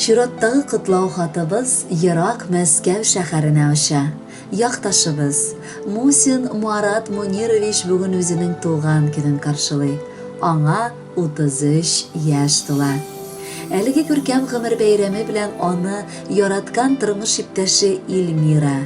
Чираттагы кытлау хатыбыз Ирак Мәскәү шәһәренә аша. Якташыбыз Мусин Марат Мунирович бүген үзенең туган көнен каршылый. Аңа 33 яшь тула. Әлеге күркәм гомер бәйрәме белән аны яраткан тормыш иптәше Илмира,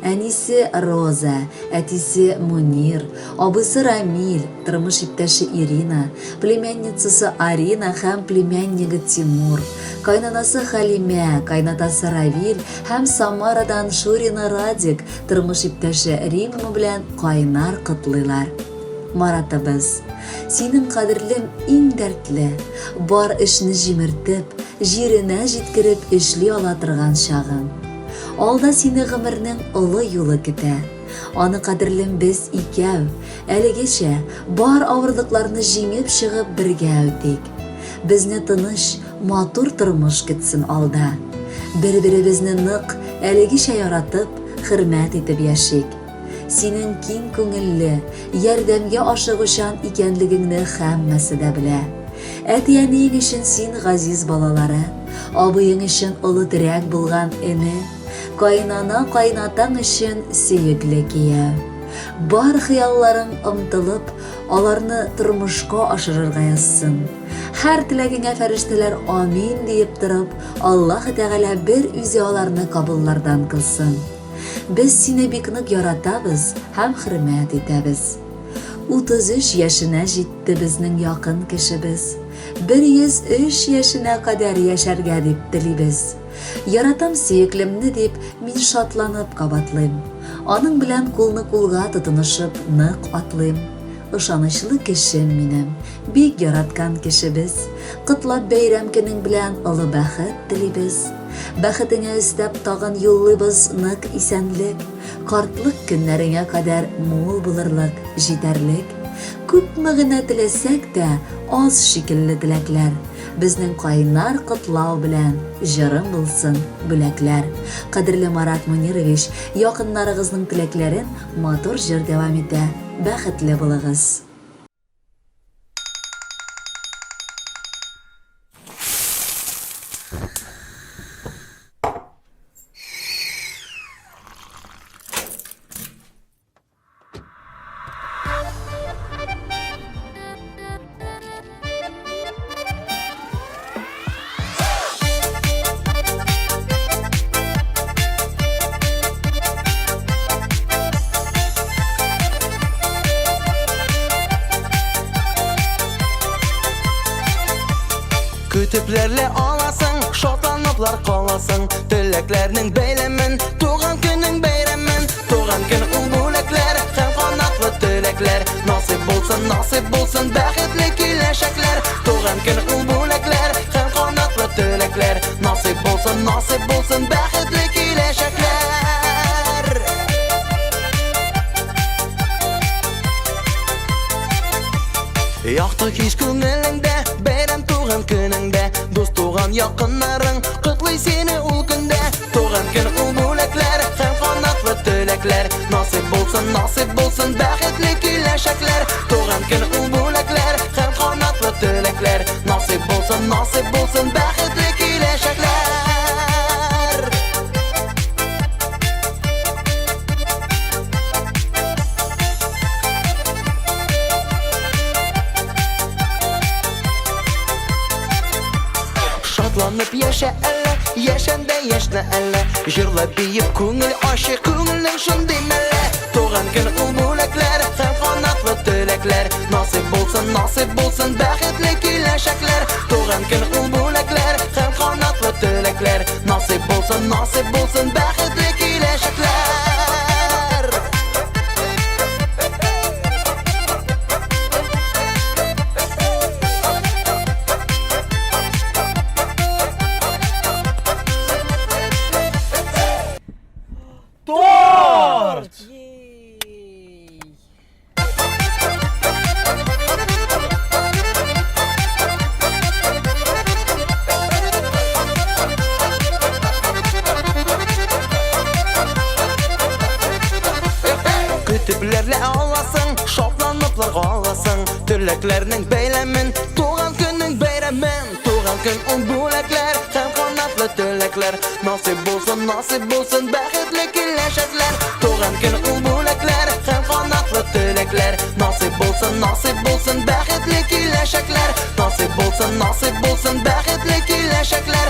әнисе Роза, әтисе Мунир, абысы Рамил, тормыш иптәше Ирина, племянницасы Арина һәм племяннигы Тимур, кайнанасы Халимә, кайнатасы Равил һәм Самарадан Шурина Радик, тормыш иптәше Римма белән кайнар кытлыйлар. Маратыбыз, синең кадерлем иң дәртле, бар эшне җимертеп, җиренә җиткереп эшли ала торган чагың. Алда сине гомернең олы юлы көтә. Аны кадерлем без икәү, әлегечә бар авырлыкларны җиңеп чыгып бергә үтик. Безне тыныч, матур тормыш көтсен алда. Бер-беребезне нык, әлегечә яратып, хөрмәт итеп яшик. Синең киң күңелле, ярдәмгә ашыгучан икәнлегеңне һәммәсе дә белә. Әти-әниең өчен син газиз балалары, абыең өчен олы терәк булган эне, кайнана-кайнатаң өчен сөекле кияү. Бар хыялларың омтылып, аларны тормышка ашырырга язсын. Һәр теләгеңә фәрештәләр амин диеп торып, Аллаһ Тәгалә бер үзе аларны кабуллардан кылсын. Без сине бик нык яратабыз һәм хөрмәт итәбез. 33 яшенә җитте безнең якын кешебез. 103 яшенә кадәр яшәргә дип телибез. Яратам сөеклемне дип мин шатланып кабатлыйм. Аның белән кулны-кулга тотынышып нык атлыйм. Ышанычлы кешем минем, бик яраткан кешебез. Кытлап бәйрәм көнең белән олы бәхет телибез. Бәхетеңә өстәп тагын юллыйбыз нык исәнлек. Картлык көннәреңә кадәр мул булырлык, җитәрлек. Күпме генә теләсәк тә аз шикелле теләкләр. Безнең кайнар кытлау белән җырым булсын бүләкләр. Кадерле Марат Мунирович, якыннарыгызның теләкләрен матур җыр дәвам итә. Бәхетле булыгыз. Kütüplerle alasın, şotlanıplar kalasın. Tileklerinin beylemin, tuğan günün beyremin. Tuğan gün ulbulekler, hem kanatlı tilekler. Nasip bulsun, bəxtli kiləşəklər. Tuğan gün ulbulekler, hem kanatlı tilekler. Nasip bulsun, bəxtli kiləşəklər. Yaxtı hiç күңелеңдә, бәйрәм туган көнеңдә. Дус туган якыннарың, котлый сине ул көндә. Туган көн ул бүләкләр, һәм канатлы теләкләр. Насип булсын, бәхетле киләчәкләр. Туган көн ул бүләкләр, һәм канатлы теләкләр. Насип булсын, бәхетле киләчәкләр. Şatlanıp yaşa elle, yaşanda yaşna elle. Jırlap biyip күңел aşı, күңелнең шундый мәллә. Туган көн ул бүләкләр, һәм канатлы теләкләр. Насип булсын, бәхетле киләчәкләр. Туган көн ул бүләкләр, һәм канатлы теләкләр. Насип булсын, бәхетле киләчәкләр. Kütüplerle alasın, şoplanıplar kalasın. Türleklerinin beylemin, tuğan günün beyremin. Tuğan gün ul bulekler, hem kanatlı qanotlı tilekler nasip bulsun baxtli kelajaklar Tuğan kun ul bo'laklar ham qanotli tilekler nasip bulsun baxtli kelajaklar nasip bulsun baxtli kelajaklar